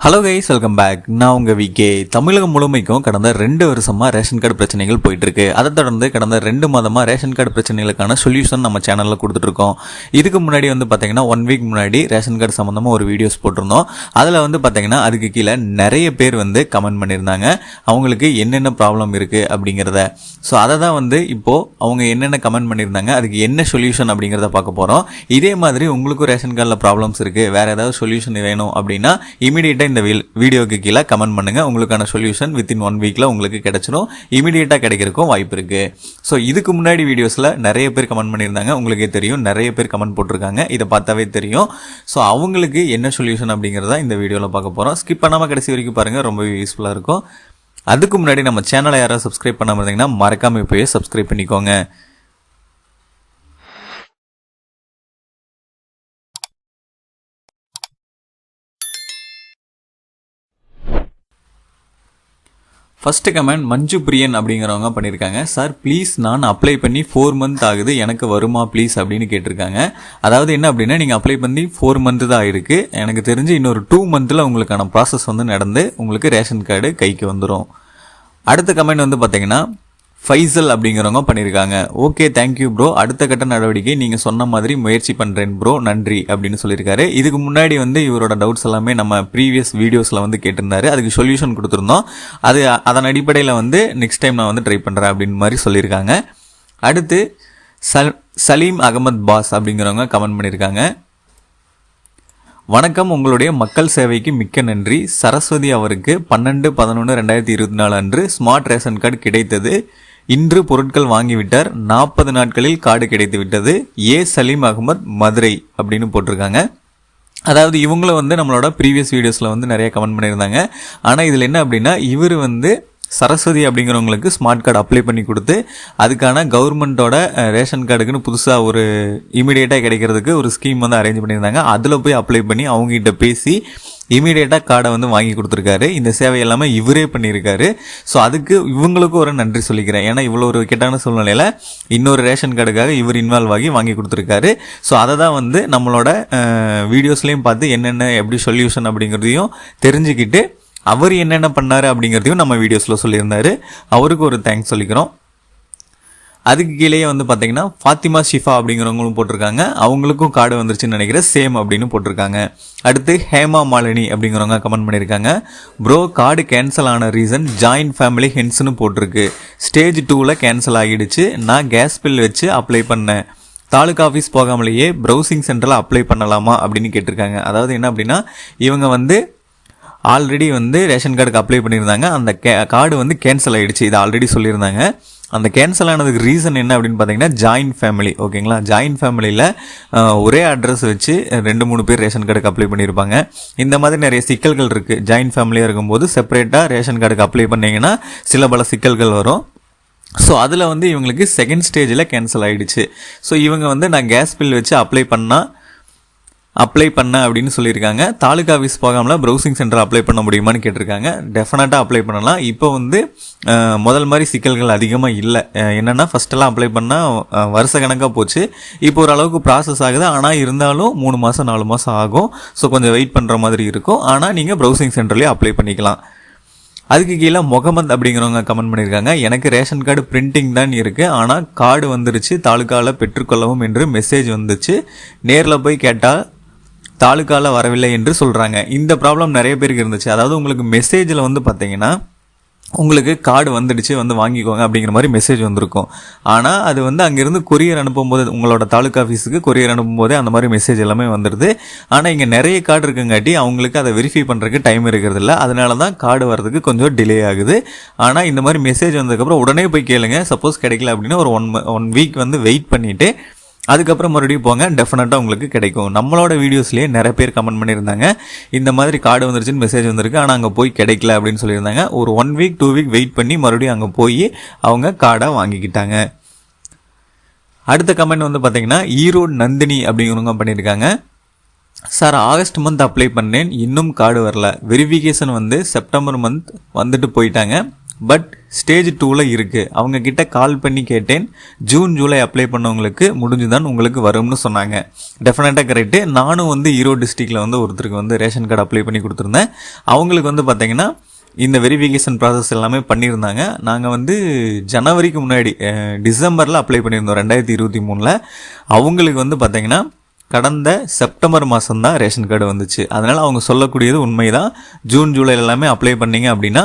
Hello guys, welcome back. நான் உங்கள் VK. தமிழகம் முழுமைக்கும் கடந்த 2 வருஷமாக ரேஷன் கார்டு பிரச்சனைகள் போயிட்டுருக்கு. அதை தொடர்ந்து கடந்த 2 மாதமாக ரேஷன் கார்டு பிரச்சனைகளுக்கான சொல்யூஷன் நம்ம சேனலில் கொடுத்துட்ருக்கோம். இதுக்கு முன்னாடி பார்த்தீங்கன்னா 1 வீக் முன்னாடி ரேஷன் கார்டு சம்மந்தமாக ஒரு வீடியோஸ் போட்டிருந்தோம். அதில் பார்த்தீங்கன்னா அதுக்கு கீழே நிறைய பேர் கமெண்ட் பண்ணியிருந்தாங்க, அவங்களுக்கு என்னென்ன ப்ராப்ளம் இருக்குது அப்படிங்கிறத. ஸோ அதை தான் இப்போது அவங்க என்னென்ன கமெண்ட் பண்ணியிருந்தாங்க, அதுக்கு என்ன சொல்யூஷன் அப்படிங்கிறத பார்க்க போகிறோம். இதே மாதிரி உங்களுக்கும் ரேஷன் கார்டில் ப்ராப்ளம்ஸ் இருக்குது, வேறு ஏதாவது சொல்யூஷன் வேணும் அப்படின்னா இமீடியட்டாக இந்த வீடியோக்கு கீழே கமெண்ட் பண்ணுங்க. உங்களுக்கான சொல்யூஷன் வித்தின் 1 வீக்ல உங்களுக்கு கிடைச்சிடும். இமீடியட்டா கிடைக்கிறதுக்கும் வாய்ப்பு இருக்கு. ஸோ இதுக்கு முன்னாடி வீடியோஸ்ல நிறைய பேர் கமெண்ட் பண்ணியிருந்தாங்க, உங்களுக்கே தெரியும். நிறைய பேர் கமெண்ட் போட்டிருக்காங்க, இதை பார்த்தாவே தெரியும். ஸோ அவங்களுக்கு என்ன சொல்யூஷன் அப்படிங்கிறத இந்த வீடியோவில் பார்க்க போறோம். ஸ்கிப் பண்ணாம கடைசி வரைக்கும் பாருங்க, ரொம்ப யூஸ்ஃபுல்லா இருக்கும். அதுக்கு முன்னாடி நம்ம சேனலை யாராவது சப்ஸ்கிரைப் பண்ணாம இருந்தீங்கன்னா மறக்காம இப்போயே சப்ஸ்கிரைப் பண்ணிக்கோங்க. ஃபர்ஸ்ட் கமெண்ட் மஞ்சு பிரியன் அப்படிங்கிறவங்க பண்ணியிருக்காங்க. சார் ப்ளீஸ், நான் அப்ளை பண்ணி 4 மந்த் ஆகுது, எனக்கு வருமா ப்ளீஸ் அப்படின்னு கேட்டிருக்காங்க. அதாவது என்ன அப்படின்னா, நீங்கள் அப்ளை பண்ணி 4 மந்த் தான் ஆயிருக்கு. எனக்கு தெரிஞ்சு இன்னொரு 2 மந்த்தில் உங்களுக்கான ப்ராசஸ் நடந்து உங்களுக்கு ரேஷன் கார்டு கைக்கு வந்துடும். அடுத்த கமெண்ட் பார்த்தீங்கன்னா ஃபைசல் அப்படிங்கிறவங்க பண்ணியிருக்காங்க. ஓகே, தேங்க்யூ ப்ரோ, அடுத்த கட்ட நடவடிக்கை நீங்கள் சொன்ன மாதிரி முயற்சி பண்ணுறேன் ப்ரோ, நன்றி அப்படின்னு சொல்லியிருக்காரு. இதுக்கு முன்னாடி இவரோட டவுட்ஸ் எல்லாமே நம்ம ப்ரீவியஸ் வீடியோஸில் கேட்டிருந்தாரு. அதுக்கு சொல்யூஷன் கொடுத்துருந்தோம். அதன் அடிப்படையில் நெக்ஸ்ட் டைம் நான் ட்ரை பண்ணுறேன் அப்படின்னு மாதிரி சொல்லியிருக்காங்க. அடுத்து சலீம் அகமது பாஸ் அப்படிங்கிறவங்க கமெண்ட் பண்ணியிருக்காங்க. வணக்கம், உங்களுடைய மக்கள் சேவைக்கு மிக்க நன்றி. சரஸ்வதி அவருக்கு 12/11/2024 அன்று ஸ்மார்ட் ரேஷன் கார்டு கிடைத்தது. இன்று பொருட்கள் வாங்கிவிட்டார். 40 நாட்களில் கார்டு கிடைத்து விட்டது. சலீம் அகமது, மதுரை அப்படின்னு போட்டிருக்காங்க. அதாவது இவங்களும் நம்மளோட ப்ரீவியஸ் வீடியோஸில் நிறைய கமெண்ட் பண்ணியிருந்தாங்க. ஆனால் இதில் என்ன அப்படின்னா, இவர் சரஸ்வதி அப்படிங்கிறவங்களுக்கு ஸ்மார்ட் கார்டு அப்ளை பண்ணி கொடுத்து அதுக்கான கவர்மெண்ட்டோட ரேஷன் கார்டுக்குன்னு புதுசாக ஒரு இமீடியட்டாக கிடைக்கிறதுக்கு ஒரு ஸ்கீம் அரேஞ்ச் பண்ணியிருந்தாங்க. அதில் போய் அப்ளை பண்ணி அவங்ககிட்ட பேசி இமீடியட்டாக கார்டை வாங்கி கொடுத்துருக்காரு. இந்த சேவை எல்லாமே இவரே பண்ணியிருக்காரு. ஸோ அதுக்கு இவங்களுக்கும் ஒரு நன்றி சொல்லிக்கிறேன். ஏன்னா இவ்வளோ ஒரு கெட்டான சூழ்நிலையில் இன்னொரு ரேஷன் கார்டுக்காக இவர் இன்வால்வ் ஆகி வாங்கி கொடுத்துருக்காரு. ஸோ அதை தான் நம்மளோட வீடியோஸ்லேயும் பார்த்து என்னென்ன எப்படி சொல்யூஷன் அப்படிங்கிறதையும் தெரிஞ்சுக்கிட்டு அவர் என்னென்ன பண்ணாரு அப்படிங்கிறதையும் நம்ம வீடியோஸில் சொல்லியிருந்தாரு. அவருக்கு ஒரு தேங்க்ஸ் சொல்லிக்கிறோம். அதுக்கு கீழே பார்த்தீங்கன்னா ஃபாத்திமா ஷிஃபா அப்படிங்கிறவங்களும் போட்டிருக்காங்க. அவங்களுக்கும் கார்டு வந்துருச்சுன்னு நினைக்கிறேன், சேம் அப்படின்னு போட்டிருக்காங்க. அடுத்து ஹேமா மாலினி அப்படிங்கிறவங்க கமெண்ட் பண்ணியிருக்காங்க. ப்ரோ, கார்டு கேன்சல் ஆன ரீசன் ஜாயின்ட் ஃபேமிலி ஹென்ஸ்னு போட்டிருக்கு. ஸ்டேஜ் 2ல் கேன்சல் ஆகிடுச்சு. நான் கேஸ் பில் வச்சு அப்ளை பண்ணேன். தாலுக்கா ஆஃபீஸ் போகாமலேயே ப்ரௌசிங் சென்டரில் அப்ளை பண்ணலாமா அப்படின்னு கேட்டிருக்காங்க. அதாவது என்ன அப்படின்னா, இவங்க ஆல்ரெடி ரேஷன் கார்டுக்கு அப்ளை பண்ணியிருந்தாங்க. அந்த கார்டு கேன்சல் ஆகிடுச்சு. இதை ஆல்ரெடி சொல்லியிருந்தாங்க. அந்த கேன்சல் ஆனதுக்கு ரீசன் என்ன அப்படின்னு பார்த்தீங்கன்னா, ஜாயின்ட் ஃபேமிலி. ஓகேங்களா, ஜாயின்ட் ஃபேமிலியில் ஒரே அட்ரஸ் வச்சு 2-3 பேர் ரேஷன் கார்டுக்கு அப்ளை பண்ணியிருப்பாங்க. இந்த மாதிரி நிறைய சிக்கல்கள் இருக்குது. ஜாயின்ட் ஃபேமிலியாக இருக்கும்போது செப்பரேட்டாக ரேஷன் கார்டுக்கு அப்ளை பண்ணிங்கன்னா சில பல சிக்கல்கள் வரும். ஸோ அதில் இவங்களுக்கு செகண்ட் ஸ்டேஜில் கேன்சல் ஆகிடுச்சு. ஸோ இவங்க நான் கேஸ் பில் வச்சு அப்ளை பண்ண அப்படின்னு சொல்லியிருக்காங்க. தாலுக்கா ஆஃபீஸ் போகாமல் ப்ரௌசிங் சென்டர் அப்ளை பண்ண முடியுமான்னு கேட்டிருக்காங்க. டெஃபினட்டாக அப்ளை பண்ணலாம். இப்போ முதல் மாதிரி சிக்கல்கள் அதிகமாக இல்லை. என்னென்னா, ஃபஸ்ட்டெல்லாம் அப்ளை பண்ணால் வருஷ கணக்காக போச்சு. இப்போ ஓரளவுக்கு ப்ராசஸ் ஆகுது. ஆனால் இருந்தாலும் 3 மாதம் 4 மாதம் ஆகும். ஸோ கொஞ்சம் வெயிட் பண்ணுற மாதிரி இருக்கும். ஆனால் நீங்கள் ப்ரௌசிங் சென்டர்லேயே அப்ளை பண்ணிக்கலாம். அதுக்கு கீழே முகமது அப்படிங்கிறவங்க கமெண்ட் பண்ணியிருக்காங்க. எனக்கு ரேஷன் கார்டு பிரிண்டிங் தான் இருக்குது, ஆனால் கார்டு வந்துருச்சு, தாலுக்காவில் பெற்றுக்கொள்ளவும் என்று மெசேஜ் வந்துச்சு. நேரில் போய் கேட்டால் தாலுக்காவில் வரவில்லை என்று சொல்கிறாங்க. இந்த ப்ராப்ளம் நிறைய பேருக்கு இருந்துச்சு. அதாவது உங்களுக்கு மெசேஜில் பார்த்தீங்கன்னா, உங்களுக்கு கார்டு வந்துடுச்சு, வாங்கிக்கோங்க அப்படிங்கிற மாதிரி மெசேஜ் வந்திருக்கும். ஆனால் அது அங்கேருந்து கொரியர் அனுப்பும்போது, உங்களோட தாலுக்கா ஆஃபீஸுக்கு கொரியர் அனுப்பும்போதே அந்த மாதிரி மெசேஜ் எல்லாமே வந்துடுது. ஆனால் இங்கே நிறைய கார்டு இருக்குங்காட்டி அவங்களுக்கு அதை வெரிஃபை பண்ணுறதுக்கு டைம் இருக்கிறதில்ல. அதனால தான் கார்டு வரதுக்கு கொஞ்சம் டிலே ஆகுது. ஆனால் இந்த மாதிரி மெசேஜ் வந்ததுக்கப்புறம் உடனே போய் கேளுங்க. சப்போஸ் கிடைக்கல அப்படின்னா ஒரு 1 வீக் வெயிட் பண்ணிவிட்டு அதுக்கப்புறம் மறுபடியும் போங்க, டெஃபினட்டாக உங்களுக்கு கிடைக்கும். நம்மளோட வீடியோஸ்லேயே நிறைய பேர் கமெண்ட் பண்ணியிருந்தாங்க, இந்த மாதிரி கார்டு வந்துருச்சுன்னு மெசேஜ் வந்திருக்கு, ஆனால் அங்கே போய் கிடைக்கல அப்படின்னு சொல்லியிருந்தாங்க. ஒரு 1 வீக் 2 வீக் வெயிட் பண்ணி மறுபடியும் அங்கே போய் அவங்க கார்டை வாங்கிக்கிட்டாங்க. அடுத்த கமெண்ட் பார்த்தீங்கன்னா ஈரோடு நந்தினி அப்படிங்கிறவங்க பண்ணியிருக்காங்க. சார், ஆகஸ்ட் மந்த் அப்ளை பண்ணேன், இன்னும் கார்டு வரல. வெரிஃபிகேஷன் செப்டம்பர் மந்த் வந்துட்டு போயிட்டாங்க. பட் ஸ்டேஜ் 2ல் இருக்குது. அவங்க கிட்ட கால் பண்ணி கேட்டேன், ஜூன் ஜூலை அப்ளை பண்ணவங்களுக்கு முடிஞ்சுதான் உங்களுக்கு வரும்னு சொன்னாங்க. டெஃபினட்டாக கரெக்டு. நானும் வந்து ஈரோடு டிஸ்ட்ரிக்டில் வந்து ஒருத்தருக்கு வந்து ரேஷன் கார்டு அப்ளை பண்ணி கொடுத்துருந்தேன். அவங்களுக்கு வந்து பார்த்திங்கன்னா இந்த வெரிஃபிகேஷன் ப்ராசஸ் எல்லாமே பண்ணியிருந்தாங்க. நாங்கள் வந்து ஜனவரிக்கு முன்னாடி டிசம்பரில் அப்ளை பண்ணியிருந்தோம் 2023. அவங்களுக்கு வந்து பார்த்திங்கன்னா கடந்த செப்டம்பர் மாதம்தான் ரேஷன் கார்டு வந்துச்சு. அதனால் அவங்க சொல்லக்கூடியது உண்மைதான். ஜூன் ஜூலை எல்லாமே அப்ளை பண்ணிங்க அப்படின்னா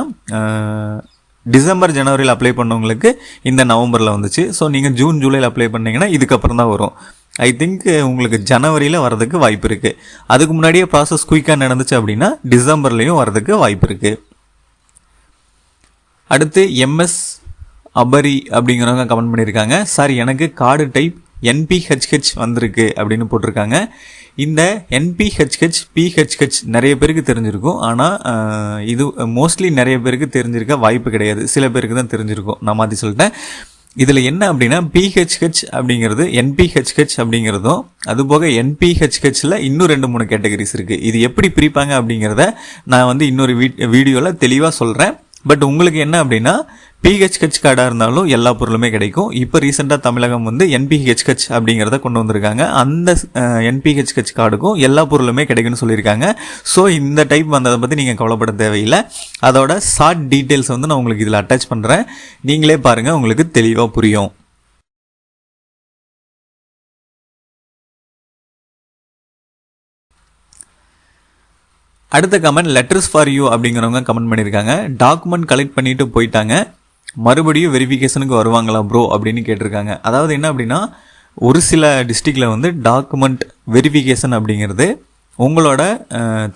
டிசம்பர் ஜனவரியில் அப்ளை பண்ணவங்களுக்கு இந்த நவம்பரில் வந்துச்சு. ஸோ நீங்கள் ஜூன் ஜூலையில் அப்ளை பண்ணிங்கன்னா இதுக்கப்புறம் தான் வரும். ஐ திங்க் உங்களுக்கு ஜனவரியில் வரதுக்கு வாய்ப்பு இருக்குது. அதுக்கு முன்னாடியே ப்ராசஸ் குயிக்காக நடந்துச்சு அப்படின்னா டிசம்பர்லேயும் வரதுக்கு வாய்ப்பு இருக்குது. அடுத்து எம்எஸ் அபரி அப்படிங்கிறவங்க கமெண்ட் பண்ணியிருக்காங்க, சார் எனக்கு கார்டு டைப் என்பிஹெச்ஹெச் வந்திருக்கு அப்படின்னு போட்டிருக்காங்க. இந்த என்பிஹெச்ஹெச் பிஹெச்ஹெச் நிறைய பேருக்கு தெரிஞ்சிருக்கும். ஆனால் இது மோஸ்ட்லி நிறைய பேருக்கு தெரிஞ்சிருக்க வாய்ப்பு கிடையாது. சில பேருக்கு தான் தெரிஞ்சிருக்கும். நான் மாற்றி சொல்லிட்டேன். இதில் என்ன அப்படின்னா பிஹெச்ஹெச் அப்படிங்கிறது என்பிஹெச்ஹெச் அப்படிங்கிறதும் அதுபோக என்பிஹெச்ஹெச்சில் இன்னும் 2-3 கேட்டகரிஸ் இருக்குது. இது எப்படி பிரிப்பாங்க அப்படிங்கிறத நான் வந்து இன்னொரு வீடியோவில் தெளிவாக சொல்கிறேன். பட் உங்களுக்கு என்ன அப்படின்னா பிஹெச்ஹெச் கார்டாக இருந்தாலும் எல்லா பொருளுமே கிடைக்கும். இப்போ ரீசெண்டாக தமிழகம் வந்து என்பிஹெச்ஹெச் அப்படிங்கிறத கொண்டு வந்திருக்காங்க. அந்த என்பிஹெச்ஹெச் கார்டுக்கும் எல்லா பொருளுமே கிடைக்கும்னு சொல்லியிருக்காங்க. ஸோ இந்த டைப் வந்ததை பற்றி நீங்கள் கவலைப்பட தேவையில்லை. அதோட ஷார்ட் டீட்டெயில்ஸ் வந்து நான் உங்களுக்கு இதில் அட்டாச் பண்ணுறேன். நீங்களே பாருங்கள், உங்களுக்கு தெளிவாக புரியும். அடுத்த கமெண்ட் லெட்டர்ஸ் ஃபார் யூ அப்படிங்கிறவங்க கமெண்ட் பண்ணியிருக்காங்க. டாக்குமெண்ட் கலெக்ட் பண்ணிட்டு போயிட்டாங்க, மறுபடியும் வெரிஃபிகேஷனுக்கு வருவாங்களா ப்ரோ அப்படின்னு கேட்டிருக்காங்க. அதாவது என்ன அப்படின்னா ஒரு சில டிஸ்ட்ரிக்டில் வந்து டாக்குமெண்ட் வெரிஃபிகேஷன் அப்படிங்கிறது உங்களோட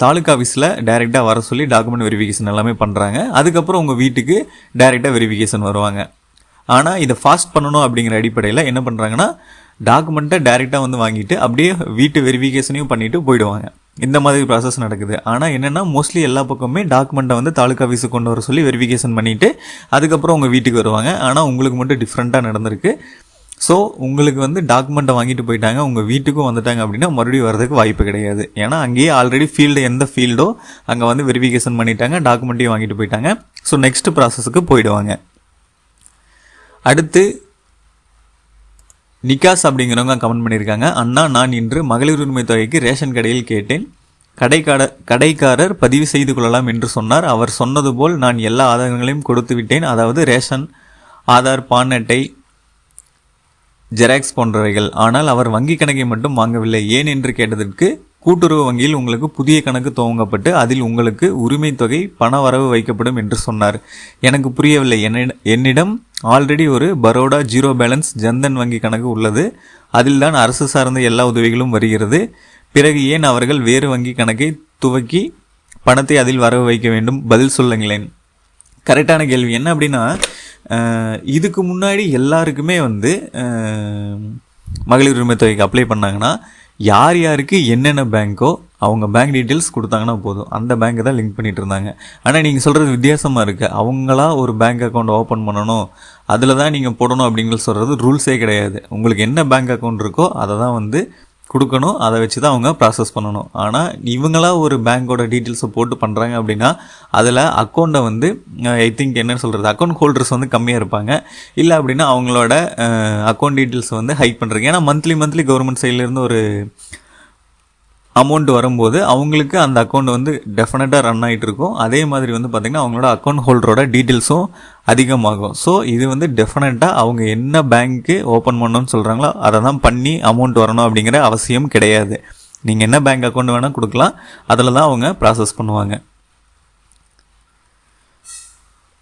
தாலுக்கா ஆஃபீஸில் டைரெக்டாக வர சொல்லி டாக்குமெண்ட் வெரிஃபிகேஷன் எல்லாமே பண்ணுறாங்க. அதுக்கப்புறம் உங்கள் வீட்டுக்கு டைரெக்டாக வெரிஃபிகேஷன் வருவாங்க. ஆனால் இதை ஃபாஸ்ட் பண்ணணும் அப்படிங்கிற அடிப்படையில் என்ன பண்ணுறாங்கன்னா டாக்குமெண்ட்டை டைரெக்டாக வந்து வாங்கிட்டு அப்படியே வீட்டு வெரிஃபிகேஷனையும் பண்ணிவிட்டு போயிடுவாங்க. இந்த மாதிரி ப்ராசஸ் நடக்குது. ஆனால் என்னென்னா மோஸ்ட்லி எல்லா பக்கமே டாக்குமெண்ட்டை வந்து தாலுக்கா ஆஃபீஸுக்கு கொண்டு வர சொல்லி வெரிஃபிகேஷன் பண்ணிவிட்டு அதுக்கப்புறம் உங்கள் வீட்டுக்கு வருவாங்க. ஆனால் உங்களுக்கு மட்டும் டிஃப்ரெண்ட்டாக நடந்திருக்கு. ஸோ உங்களுக்கு வந்து டாக்குமெண்ட்டை வாங்கிட்டு போயிட்டாங்க, உங்கள் வீட்டுக்கும் வந்துட்டாங்க அப்படின்னா மறுபடியும் வரதுக்கு வாய்ப்பு கிடையாது. ஏன்னா அங்கேயே ஆல்ரெடி எந்த ஃபீல்டோ அங்கே வந்து வெரிஃபிகேஷன் பண்ணிட்டாங்க, டாக்குமெண்ட்டையும் வாங்கிட்டு போயிட்டாங்க. ஸோ நெக்ஸ்ட் ப்ராசஸுக்கு போயிடுவாங்க. அடுத்து நிகாஸ் அப்படிங்கிறவங்க கமெண்ட் பண்ணியிருக்காங்க, அண்ணா நான் இன்று மகளிர் உரிமை தொகைக்கு ரேஷன் கடையில் கேட்டேன். கடைக்காரர் பதிவு செய்து கொள்ளலாம் என்று சொன்னார். அவர் சொன்னது போல் நான் எல்லா ஆதாரங்களையும் கொடுத்து விட்டேன். அதாவது ரேஷன், ஆதார், பான் அட்டை, ஜெராக்ஸ் போன்றவைகள். ஆனால் அவர் வங்கி கணக்கை மட்டும் வாங்கவில்லை. ஏன் என்று கேட்டதற்கு கூட்டுறவு வங்கியில் உங்களுக்கு புதிய கணக்கு துவங்கப்பட்டு அதில் உங்களுக்கு உரிமை தொகை பண வரவு வைக்கப்படும் என்று சொன்னார். எனக்கு புரியவில்லை. என்னிடம் ஆல்ரெடி ஒரு பரோடா ஜீரோ பேலன்ஸ் ஜன்தன் வங்கி கணக்கு உள்ளது. அதில் தான் அரசு சார்ந்த எல்லா உதவிகளும் வருகிறது. பிறகு ஏன் அவர்கள் வேறு வங்கி கணக்கை துவக்கி பணத்தை அதில் வரவு வைக்க வேண்டும்? பதில் சொல்லுங்களேன். கரெக்டான கேள்வி. என்ன அப்படின்னா இதுக்கு முன்னாடி எல்லாருக்குமே வந்து மகளிர் உரிமை தொகைக்கு அப்ளை பண்ணாங்கன்னா யார் யாருக்கு என்னென்ன பேங்க்கோ அவங்க பேங்க் டீட்டெயில்ஸ் கொடுத்தாங்கன்னா போதும், அந்த பேங்க்கை தான் லிங்க் பண்ணிட்டு இருந்தாங்க. ஆனால் நீங்கள் சொல்கிறது வித்தியாசமாக இருக்குது. அவங்களா ஒரு பேங்க் அக்கௌண்ட் ஓப்பன் பண்ணணும், அதில் தான் நீங்கள் போடணும் அப்படிங்கிறது சொல்கிறது ரூல்ஸே கிடையாது. உங்களுக்கு என்ன பேங்க் அக்கௌண்ட் இருக்கோ அதை தான் வந்து கொடுக்கணும், அதை வச்சு தான் அவங்க ப்ராசஸ் பண்ணணும். ஆனால் இவங்களா ஒரு பேங்க்கோட டீட்டெயில்ஸை போட்டு பண்ணுறாங்க அப்படின்னா அதில் அக்கௌண்ட்டை வந்து ஐ திங்க் என்ன சொல்கிறது, அக்கௌண்ட் ஹோல்டர்ஸ் வந்து கம்மியாக இருப்பாங்க. இல்லை அப்படின்னா அவங்களோட அக்கௌண்ட் டீட்டெயில்ஸ் வந்து ஹைட் பண்ணுறீங்க. ஏன்னா மந்த்லி கவர்மெண்ட் சைட்லேருந்து ஒரு அமௌண்ட் வரும்போது அவங்களுக்கு அந்த அக்கௌண்ட் வந்து டெஃபினட்டாக ரன் ஆகிட்டு இருக்கும். அதே மாதிரி வந்து பார்த்திங்கன்னா அவங்களோட அக்கௌண்ட் ஹோல்டரோட டீட்டெயில்ஸும் அதிகமாகும். ஸோ இது வந்து டெஃபினட்டாக அவங்க என்ன பேங்க்கு ஓப்பன் பண்ணணும்னு சொல்கிறாங்களோ அதை தான் பண்ணி அமௌண்ட் வரணும் அப்படிங்கிற அவசியம் கிடையாது. நீங்கள் என்ன பேங்க் அக்கௌண்ட் வேணால் கொடுக்கலாம், அதில் தான் அவங்க ப்ராசஸ் பண்ணுவாங்க.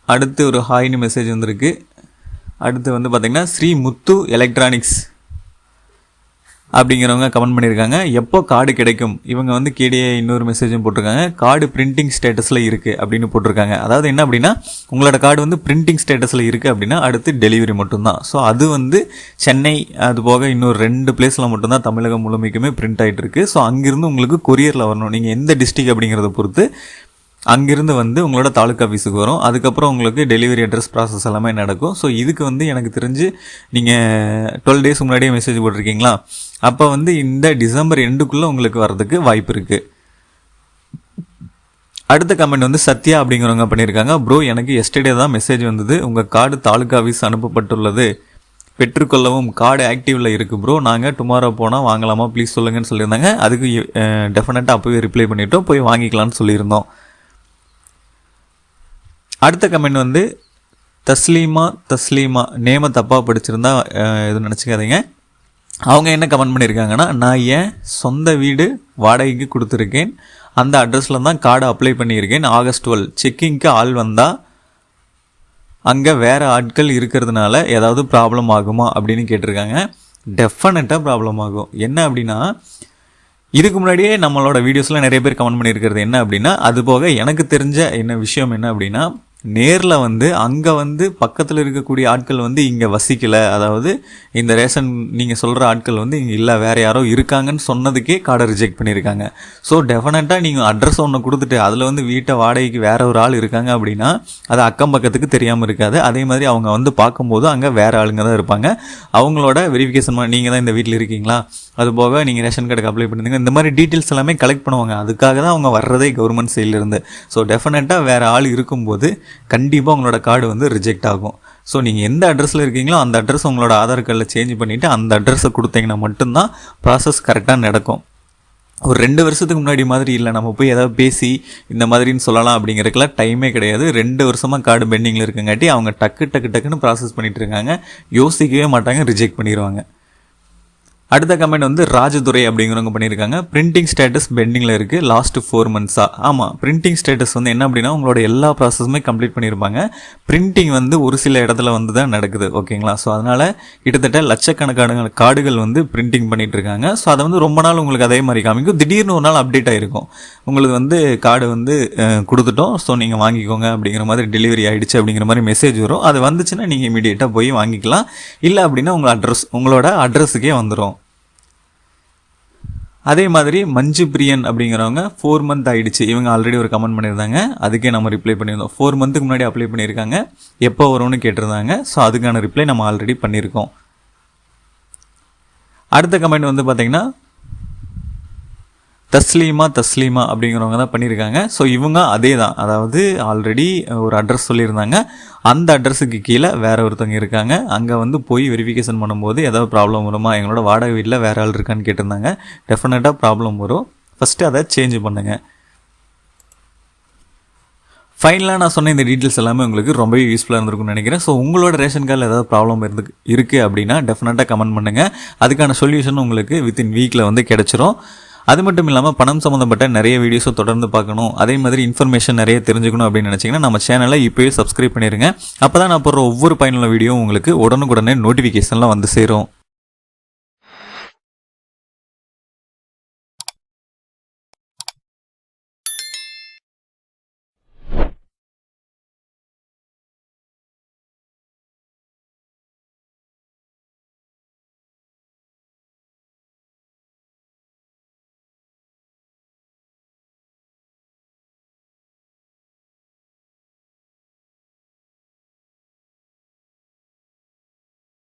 அடுத்து ஒரு ஹாய்னு மெசேஜ் வந்திருக்கு. அடுத்து வந்து பார்த்திங்கன்னா ஸ்ரீ முத்து எலக்ட்ரானிக்ஸ் அப்படிங்கிறவங்க கமெண்ட் பண்ணியிருக்காங்க, எப்போ கார்டு கிடைக்கும்? இவங்க வந்து கேடிஏ இன்னொரு மெசேஜும் போட்டிருக்காங்க, கார்டு பிரிண்டிங் ஸ்டேட்டஸில் இருக்குது அப்படின்னு போட்டிருக்காங்க. அதாவது என்ன அப்படின்னா உங்களோட கார்டு வந்து பிரிண்டிங் ஸ்டேட்டஸில் இருக்குது அப்படின்னா அடுத்து டெலிவரி மட்டும்தான். ஸோ அது வந்து சென்னை அது போக இன்னொரு 2 பிளேஸில் மட்டும்தான் தமிழகம் முழுமைக்குமே பிரிண்ட் ஆகிட்டு இருக்கு. ஸோ அங்கேருந்து உங்களுக்கு கொரியரில் வரணும். நீங்கள் எந்த டிஸ்ட்ரிக்ட் அப்படிங்கிறத பொறுத்து அங்கேருந்து வந்து உங்களோட தாலுக்கா ஆஃபீஸுக்கு வரும். அதுக்கப்புறம் உங்களுக்கு டெலிவரி அட்ரஸ் ப்ராசஸ் எல்லாமே நடக்கும். ஸோ இதுக்கு வந்து எனக்கு தெரிஞ்சு நீங்கள் 12 days முன்னாடியே மெசேஜ் போட்டிருக்கீங்களா, அப்போ வந்து இந்த டிசம்பர் எண்டுக்குள்ளே உங்களுக்கு வர்றதுக்கு வாய்ப்பு இருக்குது. அடுத்த கமெண்ட் வந்து சத்யா அப்படிங்கிறவங்க பண்ணியிருக்காங்க. ப்ரோ எனக்கு எஸ்டர்டே தான் மெசேஜ் வந்தது, உங்கள் கார்டு தாலுகா ஆஃபீஸ் அனுப்பப்பட்டுள்ளது, பெற்றுக்கொள்ளவும் கார்டு ஆக்டிவில் இருக்குது ப்ரோ, நாங்கள் டுமாரோ போனால் வாங்கலாமா ப்ளீஸ் சொல்லுங்கன்னு சொல்லியிருந்தாங்க. அதுக்கு டெஃபினட்டாக அப்போவே ரிப்ளை பண்ணிவிட்டோம், போய் வாங்கிக்கலான்னு சொல்லியிருந்தோம். அடுத்த கமெண்ட் வந்து தஸ்லீமா நேம தப்பாக படிச்சிருந்தா எதுவும் நினச்சிக்காதீங்க. அவங்க என்ன கமெண்ட் பண்ணியிருக்காங்கன்னா, நான் என் சொந்த வீடு வாடகைக்கு கொடுத்துருக்கேன், அந்த அட்ரஸில் தான் கார்டு அப்ளை பண்ணியிருக்கேன், ஆகஸ்ட் 12 செக்கிங்க்கு ஆள் வந்தால் அங்கே வேறு ஆட்கள் இருக்கிறதுனால ஏதாவது ப்ராப்ளம் ஆகுமா அப்படின்னு கேட்டிருக்காங்க. டெஃபினட்டாக ப்ராப்ளம் ஆகும். என்ன அப்படின்னா, இதுக்கு முன்னாடியே நம்மளோட வீடியோஸில் நிறைய பேர் கமெண்ட் பண்ணியிருக்கிறது என்ன அப்படின்னா, அது போக எனக்கு தெரிஞ்ச என்ன விஷயம் என்ன அப்படின்னா, நேரில் வந்து அங்கே வந்து பக்கத்தில் இருக்கக்கூடிய ஆட்கள் வந்து இங்கே வசிக்கலை, அதாவது இந்த ரேஷன் நீங்கள் சொல்கிற ஆட்கள் வந்து இங்கே இல்லை, வேறு யாரோ இருக்காங்கன்னு சொன்னதுக்கே கார்டை ரிஜெக்ட் பண்ணியிருக்காங்க. ஸோ டெஃபினட்டாக நீங்கள் அட்ரஸ் ஒன்று கொடுத்துட்டு அதில் வந்து வீட்டை வாடகைக்கு வேற ஒரு ஆள் இருக்காங்க அப்படின்னா அது அக்கம் பக்கத்துக்கு தெரியாமல் இருக்காது. அதே மாதிரி அவங்க வந்து பார்க்கும்போது அங்கே வேறு ஆளுங்க தான் இருப்பாங்க. அவங்களோட வெரிஃபிகேஷன் நீங்கள் தான் இந்த வீட்டில் இருக்கீங்களா, அதுபோக நீங்கள் ரேஷன் கார்டுக்கு அப்ளை பண்ணிருந்தீங்க, இந்த மாதிரி டீட்டெயில்ஸ் எல்லாமே கலெக்ட் பண்ணுவாங்க. அதுக்காக தான் அவங்க வர்றதே கவர்மெண்ட் சைட்லேருந்து. ஸோ டெஃபினட்டாக வேறு ஆள் இருக்கும்போது கண்டிப்பாக உங்களோட கார்டு வந்து ரிஜெக்ட் ஆகும். ஸோ நீங்கள் எந்த அட்ரஸில் இருக்கீங்களோ அந்த அட்ரஸ் உங்களோட ஆதார் கார்டில் சேஞ்ச் பண்ணிவிட்டு அந்த அட்ரஸை கொடுத்தீங்கன்னா மட்டும்தான் ப்ராசஸ் கரெக்டாக நடக்கும். ஒரு 2 வருஷத்துக்கு முன்னாடி மாதிரி இல்லை, நம்ம போய் ஏதாவது பேசி இந்த மாதிரின்னு சொல்லலாம் அப்படிங்கிறதுக்கெல்லாம் டைமே கிடையாது. 2 வருஷமாக கார்டு பெண்டிங்கில் இருக்குங்காட்டி அவங்க டக்குன்னு ப்ராசஸ் பண்ணிகிட்டு இருக்காங்க, யோசிக்கவே மாட்டாங்க, ரிஜெக்ட் பண்ணிடுவாங்க. அடுத்த கமெண்ட் வந்து ராஜதுரை அப்படிங்கிறவங்க பண்ணியிருக்காங்க. பிரிண்டிங் ஸ்டேட்டஸ் பெண்டிங்கில் இருக்குது லாஸ்ட் 4 மந்த்ஸாக. ஆமாம், பிரிண்டிங் ஸ்டேட்டஸ் வந்து என்ன அப்படின்னா உங்களோட எல்லா ப்ராசஸுமே கம்ப்ளீட் பண்ணியிருப்பாங்க. பிரிண்டிங் வந்து ஒரு சில இடத்துல வந்து தான் நடக்குது, ஓகேங்களா. ஸோ அதனால் கிட்டத்தட்ட லட்சக்கணக்கான கார்டுகள் வந்து பிரிண்டிங் பண்ணிகிட்டு இருக்காங்க. ஸோ அதை வந்து ரொம்ப நாள் உங்களுக்கு அதே மாதிரி காமிக்கும், திடீர்னு ஒரு நாள் அப்டேட் ஆகிருக்கும், உங்களுக்கு வந்து கார்டு வந்து கொடுத்துட்டோம், ஸோ நீங்கள் வாங்கிக்கோங்க அப்படிங்கிற மாதிரி டெலிவரி ஆகிடுச்சு அப்படிங்கிற மாதிரி மெசேஜ் வரும். அது வந்துச்சுன்னா நீங்கள் இமீடியட்டாக போய் வாங்கிக்கலாம். இல்லை அப்படின்னா உங்களோட அட்ரஸுக்கே வந்துடும். அதே மாதிரி மஞ்சு பிரியன் அப்படிங்கிறவங்க 4 மந்த் ஆகிடுச்சு, இவங்க ஆல்ரெடி ஒரு கமெண்ட் பண்ணியிருந்தாங்க, அதுக்கே நம்ம ரிப்ளை பண்ணியிருந்தோம். 4 மந்த்துக்கு முன்னாடி அப்ளை பண்ணியிருக்காங்க, எப்போ வரும்னு கேட்டிருந்தாங்க. ஸோ அதுக்கான ரிப்ளை நம்ம ஆல்ரெடி பண்ணியிருக்கோம். அடுத்த கமெண்ட் வந்து பார்த்திங்கன்னா தஸ்லீமா அப்படிங்கிறவங்க தான் பண்ணியிருக்காங்க. ஸோ இவங்க அதே தான், அதாவது ஆல்ரெடி ஒரு அட்ரஸ் சொல்லியிருந்தாங்க, அந்த அட்ரஸுக்கு கீழே வேறு ஒருத்தவங்க இருக்காங்க, அங்கே வந்து போய் வெரிஃபிகேஷன் பண்ணும்போது ஏதாவது ப்ராப்ளம் வருமா, எங்களோட வாடகை வீட்டில் வேறு ஆள் இருக்கான்னு கேட்டிருந்தாங்க. டெஃபினட்டாக ப்ராப்ளம் வரும், ஃபஸ்ட்டு அதை சேஞ்ச் பண்ணுங்கள். ஃபைனலாக நான் சொன்ன இந்த டீட்டெயில்ஸ் எல்லாமே உங்களுக்கு ரொம்பவே யூஸ்ஃபுல்லாக இருந்திருக்கும்னு நினைக்கிறேன். ஸோ உங்களோட ரேஷன் கார்டில் ஏதாவது ப்ராப்ளம் இருக்குது அப்படின்னா டெஃபினட்டாக கமெண்ட் பண்ணுங்கள், அதுக்கான சொல்யூஷன் உங்களுக்கு வித்தின் வீக்கில் வந்து கிடச்சிரும். அது மட்டும் இல்லாமல் பணம் சம்மந்தப்பட்ட நிறைய வீடியோஸை தொடர்ந்து பார்க்கணும், அதே மாதிரி இன்ஃபர்மேஷன் நிறைய தெரிஞ்சுக்கணும் அப்படின்னு நினச்சிங்கன்னா நம்ம சேனலை இப்போயே சப்ஸ்கிரைப் பண்ணிடுங்க. அப்போ தான் நான் போடுற ஒவ்வொரு பயனுள்ள வீடியோவும் உங்களுக்கு உடனுக்குடனே நோட்டிஃபிகேஷன்லாம் வந்து சேரும்.